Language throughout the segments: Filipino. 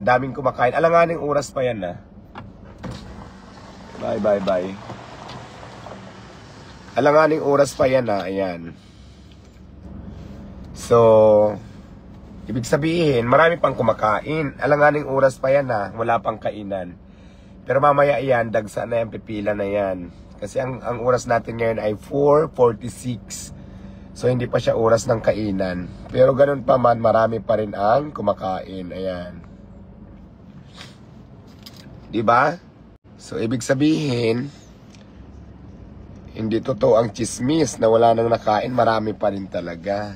Daming kumakain. Alanganing oras pa yan, ha. Bye. Alanganing oras pa yan, ha. Ayan. So, ibig sabihin, marami pang kumakain. Alanganing oras pa yan, ha. Wala pang kainan. Pero mamaya yan, dagsa na yan, pipila na yan. Kasi ang oras natin ngayon ay 4:46. So, hindi pa siya oras ng kainan. Pero ganun pa man, marami pa rin ang kumakain. Ayan. Diba? So, ibig sabihin, hindi totoo ang chismis na wala nang nakain, marami pa rin talaga.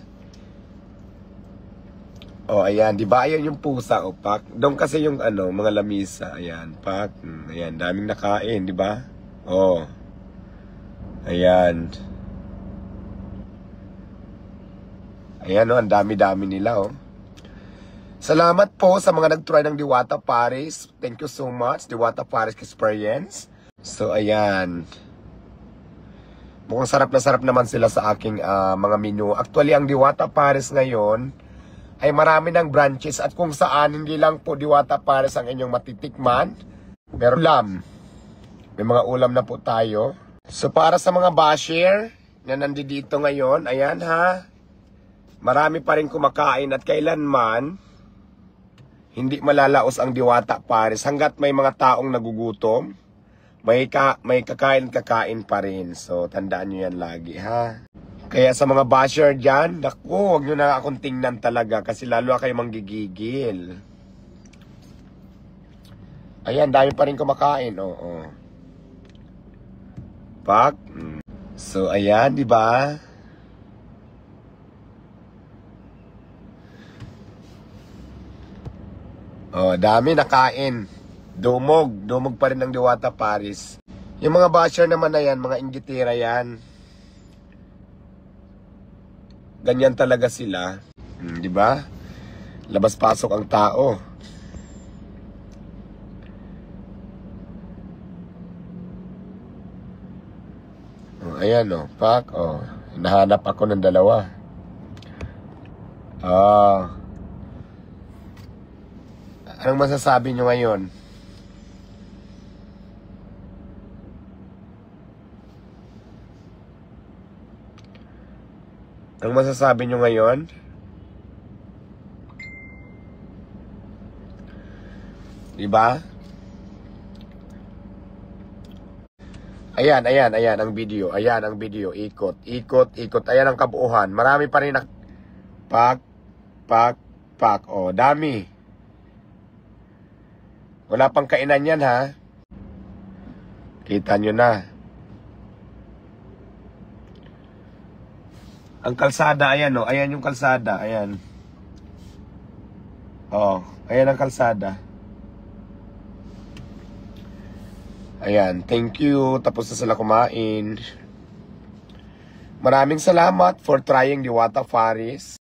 O, ayan. Diba? Ayan yung pusa, o, pak. Doon kasi yung, mga lamisa. Ayan, pak. Ayan, daming nakain, diba? O. Ayan. Ayan, o, ang dami-dami nila, o. Salamat po sa mga nag-try ng Diwata Paris. Thank you so much, Diwata Paris Experience. So, ayan. Mukhang sarap na sarap naman sila sa aking mga menu. Actually, ang Diwata Paris ngayon ay marami ng branches at kung saan hindi lang po Diwata Paris ang inyong matitikman. Meron ulam. May mga ulam na po tayo. So, para sa mga basher na nandito ngayon, ayan ha. Marami pa rin kumakain at kailanman hindi malalaos ang Diwata Paris. Hanggat may mga taong nagugutom, may kakain pa rin. So, tandaan nyo yan lagi, ha? Kaya sa mga basher dyan, naku, huwag nyo na akong tingnan talaga kasi lalo kayo manggigigil. Ayan, dami pa rin kumakain, oo. Pak. So, ayan, di ba? Oh, dami nakain. Dumog pa rin ng Diwata Paris. Yung mga basher naman na yan, mga inggitira yan. Ganyan talaga sila. Di ba? Labas-pasok ang tao. Oh, ayan, oh, pak. Oh, nahanap ako ng dalawa. Anong masasabi nyo ngayon? Anong masasabi nyo ngayon? Diba? Ayan ang video. Ayan ang video. Ikot. Ayan ang kabuuhan. Marami pa rin pak. Oh, dami. Wala pang kainan yan, ha? Kita nyo na. Ang kalsada, ayan, oh. Ayan yung kalsada, ayan. Oh, ayan ang kalsada. Ayan, thank you. Tapos na sila kumain. Maraming salamat for trying Diwata Paris.